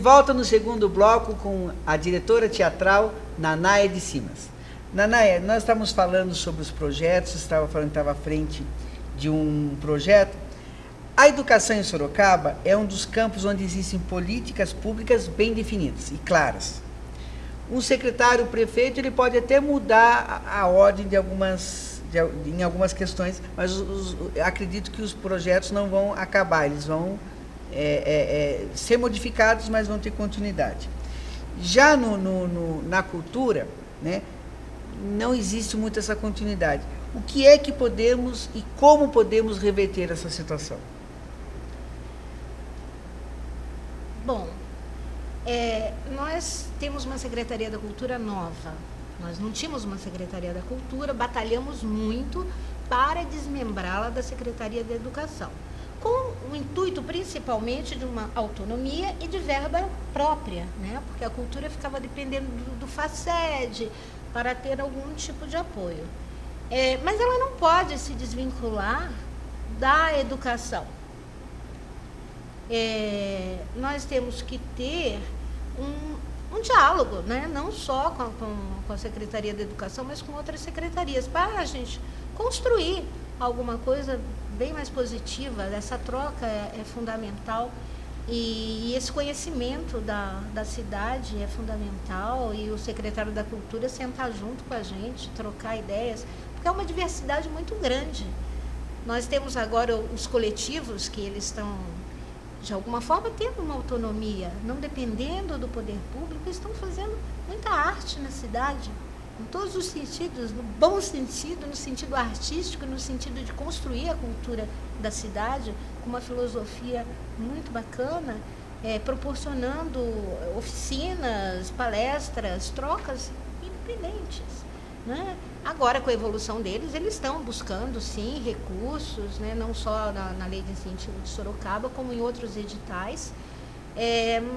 volta no segundo bloco com a diretora teatral Nanaia de Simas. Nanaia, nós estávamos falando sobre os projetos, você estava falando que estava à frente de um projeto. A educação em Sorocaba é um dos campos onde existem políticas públicas bem definidas e claras. Um secretário, o prefeito, ele pode até mudar a ordem em algumas questões, mas acredito que os projetos não vão acabar, eles vão ser modificados, mas vão ter continuidade. Já na cultura, né, não existe muito essa continuidade. O que é que podemos e como podemos reverter essa situação? Bom, nós temos uma Secretaria da Cultura nova. Nós não tínhamos uma Secretaria da Cultura, batalhamos muito para desmembrá-la da Secretaria da Educação, com o intuito principalmente de uma autonomia e de verba própria, né? Porque a cultura ficava dependendo do FACED para ter algum tipo de apoio. Mas ela não pode se desvincular da educação. Nós temos que ter um diálogo, né? Não só com a Secretaria da Educação, mas com outras secretarias, para a gente construir alguma coisa bem mais positiva. Essa troca é fundamental e esse conhecimento da cidade é fundamental, e o secretário da Cultura sentar junto com a gente, trocar ideias, porque é uma diversidade muito grande. Nós temos agora os coletivos que eles estão, de alguma forma, tendo uma autonomia, não dependendo do poder público, estão fazendo muita arte na cidade, em todos os sentidos, no bom sentido, no sentido artístico, no sentido de construir a cultura da cidade, com uma filosofia muito bacana, proporcionando oficinas, palestras, trocas independentes, né? Agora, com a evolução deles, eles estão buscando, sim, recursos, né? Não só na Lei de Incentivo de Sorocaba, como em outros editais,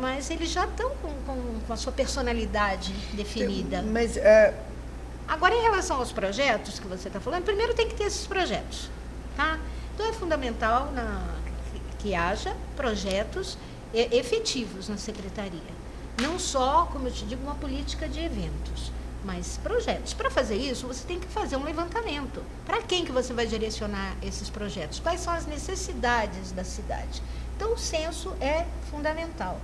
mas eles já estão com a sua personalidade definida. Mas, agora, em relação aos projetos que você está falando, primeiro tem que ter esses projetos, tá? Então, é fundamental que haja projetos efetivos na secretaria. Não só, como eu te digo, uma política de eventos, mas projetos. Para fazer isso, você tem que fazer um levantamento. Para quem que você vai direcionar esses projetos? Quais são as necessidades da cidade? Então, o censo é fundamental.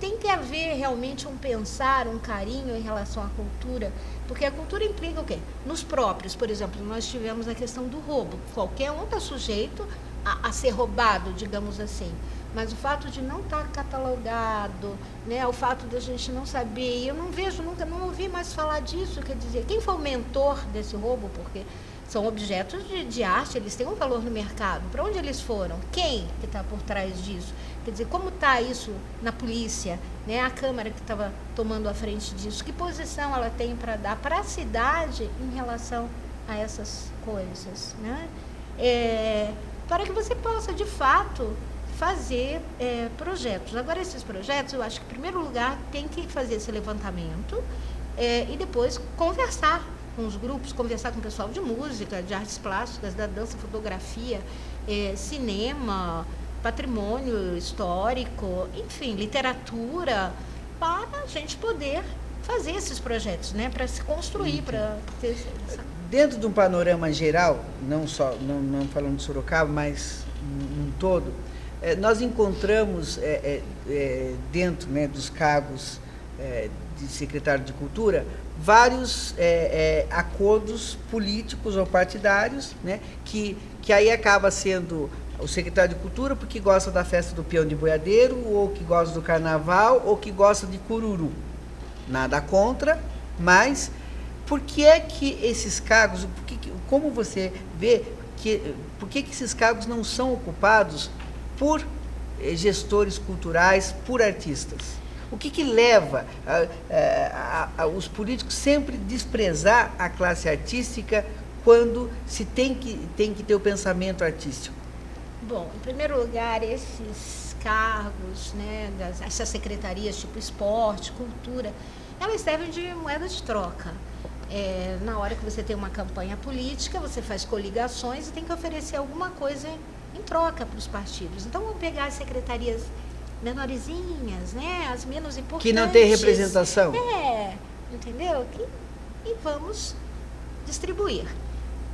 Tem que haver realmente um pensar, um carinho em relação à cultura, porque a cultura implica o quê? Nos próprios, por exemplo, nós tivemos a questão do roubo. Qualquer um está sujeito a ser roubado, digamos assim. Mas o fato de não estar catalogado, né, o fato de a gente não saber, eu não vejo nunca, não ouvi mais falar disso, quer dizer, quem foi o mentor desse roubo? Porque são objetos de arte, eles têm um valor no mercado. Para onde eles foram? Quem que está por trás disso? Quer dizer, como está isso na polícia, né? A Câmara que estava tomando a frente disso, que posição ela tem para dar para a cidade em relação a essas coisas, né? Para que você possa, de fato, fazer projetos. Agora, esses projetos, eu acho que, em primeiro lugar, tem que fazer esse levantamento e depois conversar com os grupos, conversar com o pessoal de música, de artes plásticas, da dança, fotografia, cinema, patrimônio histórico, enfim, literatura, para a gente poder fazer esses projetos, né, para se construir, para ter dentro de um panorama geral, não falando de Sorocaba, mas num todo, nós encontramos dentro, né, dos cargos de secretário de Cultura vários acordos políticos ou partidários, né, que aí acaba sendo o secretário de Cultura porque gosta da festa do Peão de Boiadeiro, ou que gosta do Carnaval, ou que gosta de Cururu. Nada contra, mas por que é que esses cargos, como você vê, por que esses cargos não são ocupados por gestores culturais, por artistas? O que leva os políticos sempre desprezar a classe artística quando se tem que ter o pensamento artístico? Bom, em primeiro lugar, esses cargos, né, essas secretarias tipo esporte, cultura, elas servem de moeda de troca. Na hora que você tem uma campanha política, você faz coligações e tem que oferecer alguma coisa em troca para os partidos. Então, vamos pegar as secretarias menorzinhas, né? As menos importantes. Que não tem representação. Entendeu? E vamos distribuir.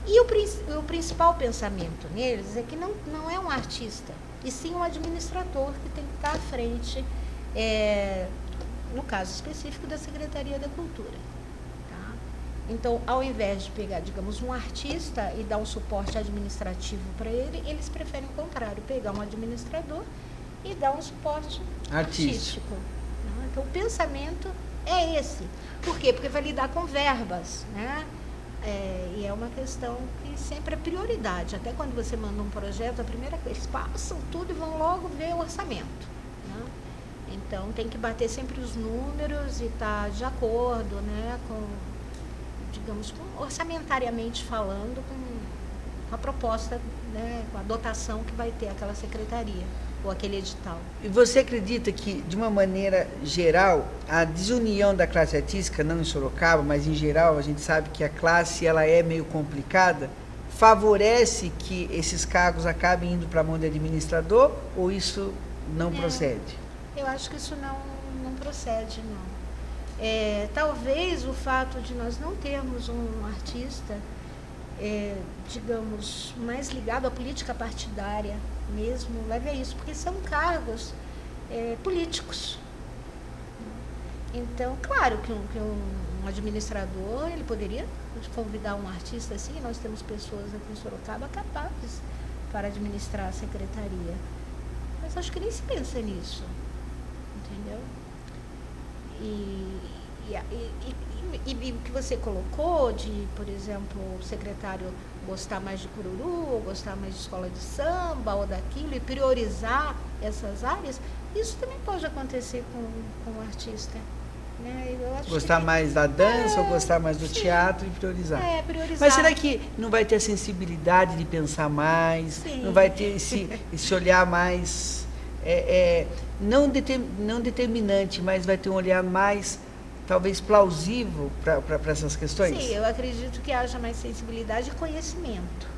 E o principal pensamento neles é que não é um artista, e sim um administrador que tem que estar à frente, no caso específico da Secretaria da Cultura. Tá? Então, ao invés de pegar, digamos, um artista e dar um suporte administrativo para ele, eles preferem o contrário, pegar um administrador e dar um suporte artístico. Tá? Então, o pensamento é esse. Por quê? Porque vai lidar com verbas, né? E é uma questão que sempre é prioridade. Até quando você manda um projeto, a primeira coisa, eles passam tudo e vão logo ver o orçamento. Né? Então, tem que bater sempre os números e estar de acordo, né, com, digamos, orçamentariamente falando, com a proposta, né, com a dotação que vai ter aquela secretaria ou aquele edital. E você acredita que, de uma maneira geral, a desunião da classe artística, não em Sorocaba, mas em geral, a gente sabe que a classe ela é meio complicada, favorece que esses cargos acabem indo para a mão de administrador, ou isso não procede? Eu acho que isso não procede, não. Talvez o fato de nós não termos um artista, digamos, mais ligado à política partidária mesmo, leve a isso, porque são cargos políticos. Então, claro que um administrador, ele poderia convidar um artista assim, nós temos pessoas aqui em Sorocaba capazes para administrar a secretaria. Mas acho que nem se pensa nisso, entendeu? E o que você colocou de, por exemplo, o secretário gostar mais de cururu, ou gostar mais de escola de samba, ou daquilo, e priorizar essas áreas, isso também pode acontecer com o artista. Né? Eu acho gostar mais da dança ou gostar mais do teatro e priorizar. Priorizar. Mas será que não vai ter a sensibilidade de pensar mais? Sim. Não vai ter esse olhar mais, não determinante, mas vai ter um olhar mais, talvez, plausível para essas questões? Sim, eu acredito que haja mais sensibilidade e conhecimento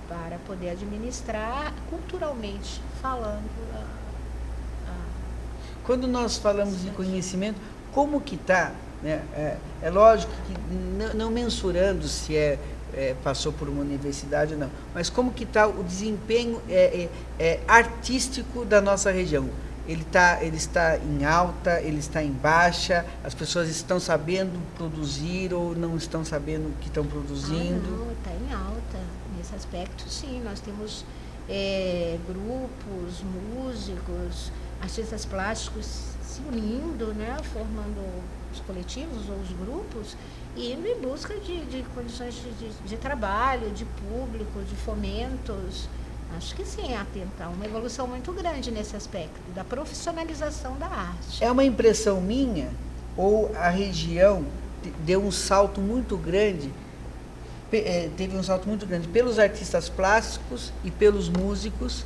para poder administrar culturalmente falando. Quando nós falamos de conhecimento, como que está? Né? É lógico que não mensurando se passou por uma universidade ou não, mas como que está o desempenho artístico da nossa região? Ele está em alta, ele está em baixa, as pessoas estão sabendo produzir ou não estão sabendo o que estão produzindo? Não, está em alta. Nesse aspecto, sim. Nós temos grupos, músicos, artistas plásticos se unindo, né, formando os coletivos ou os grupos, e indo em busca de condições de trabalho, de público, de fomentos. Acho que sim, atentar uma evolução muito grande nesse aspecto, da profissionalização da arte. É uma impressão minha, ou a região deu um salto muito grande, teve um salto muito grande pelos artistas plásticos e pelos músicos,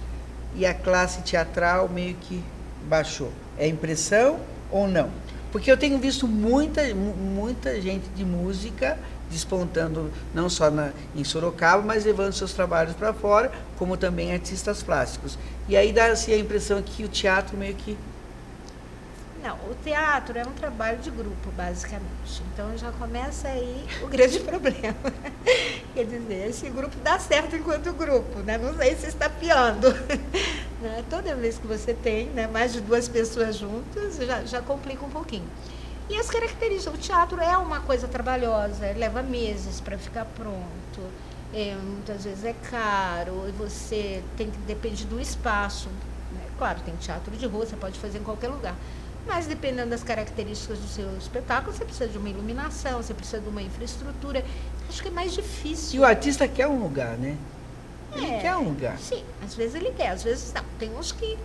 e a classe teatral meio que baixou. É impressão ou não? Porque eu tenho visto muita gente de música despontando, não só em Sorocaba, mas levando seus trabalhos para fora, como também artistas plásticos. E aí dá-se a impressão que o teatro meio que... Não, o teatro é um trabalho de grupo, basicamente. Então já começa aí o grande problema. Quer dizer, esse grupo dá certo enquanto grupo, né? Não sei se está piando. Né? Toda vez que você tem, né, mais de 2 pessoas juntas, já complica um pouquinho. E as características, o teatro é uma coisa trabalhosa, leva meses para ficar pronto, muitas vezes é caro, e você depende do espaço. Né? Claro, tem teatro de rua, você pode fazer em qualquer lugar. Mas dependendo das características do seu espetáculo, você precisa de uma iluminação, você precisa de uma infraestrutura. Acho que é mais difícil. E o artista quer um lugar, né? Ele quer um lugar. Sim, às vezes ele quer, às vezes não. Tem uns que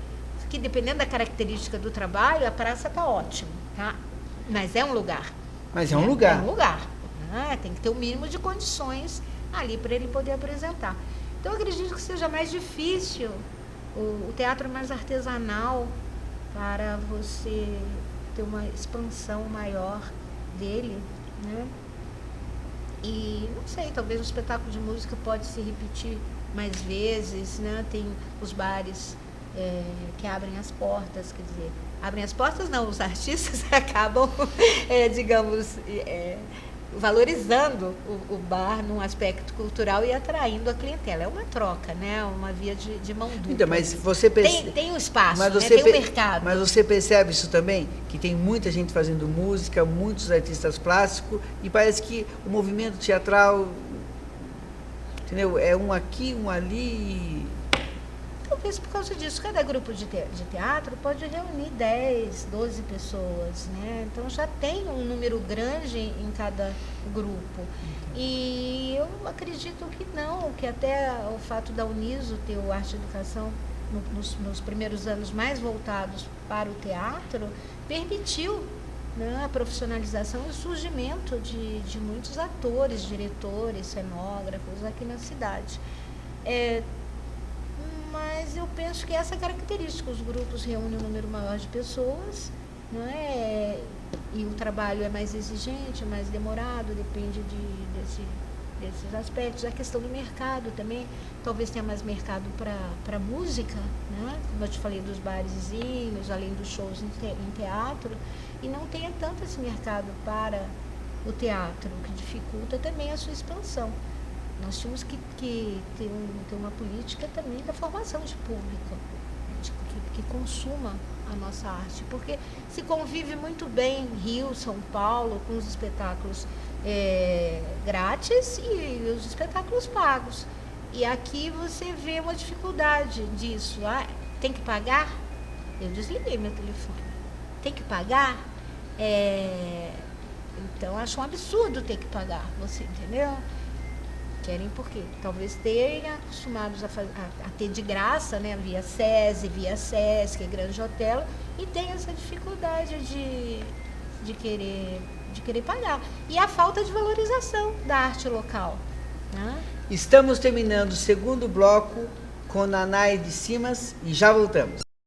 dependendo da característica do trabalho, a praça está ótima, tá? Mas é um lugar. Mas é um lugar. É um lugar. Né? Tem que ter o mínimo de condições ali para ele poder apresentar. Então, eu acredito que seja mais difícil, o teatro mais artesanal, para você ter uma expansão maior dele, né? E, não sei, talvez o espetáculo de música pode se repetir mais vezes, né? Tem os bares que abrem as portas, quer dizer, abrem as portas não, os artistas acabam, digamos, valorizando o bar num aspecto cultural e atraindo a clientela. É uma troca, né? Uma via de mão dupla. Então, mas você tem um espaço, mas tem um mercado. Mas você percebe isso também? Que tem muita gente fazendo música, muitos artistas plásticos, e parece que o movimento teatral, entendeu? É um aqui, um ali. Talvez por causa disso, cada grupo de teatro pode reunir 10, 12 pessoas, né? Então já tem um número grande em cada grupo. E eu acredito que não, que até o fato da Uniso ter o Arte e Educação nos primeiros anos mais voltados para o teatro, permitiu, né, a profissionalização e o surgimento de muitos atores, diretores, cenógrafos aqui na cidade. Mas eu penso que essa característica, os grupos reúnem um número maior de pessoas, não é? E o trabalho é mais exigente, mais demorado, depende desses aspectos. A questão do mercado também, talvez tenha mais mercado para música, né? Como eu te falei, dos barzinhos, além dos shows em teatro, e não tenha tanto esse mercado para o teatro, o que dificulta também a sua expansão. Nós tínhamos que ter uma política também da formação de público, que consuma a nossa arte, porque se convive muito bem em Rio, São Paulo, com os espetáculos grátis e os espetáculos pagos. E aqui você vê uma dificuldade disso. Tem que pagar? Eu desliguei meu telefone. Tem que pagar? Então, acho um absurdo ter que pagar, você entendeu? Querem por quê? Talvez tenham acostumados a ter de graça, né, via SESI, via SESC, Grande Hotel, e tem essa dificuldade de querer pagar. E a falta de valorização da arte local, né? Estamos terminando o segundo bloco com Nanaide Simas e já voltamos.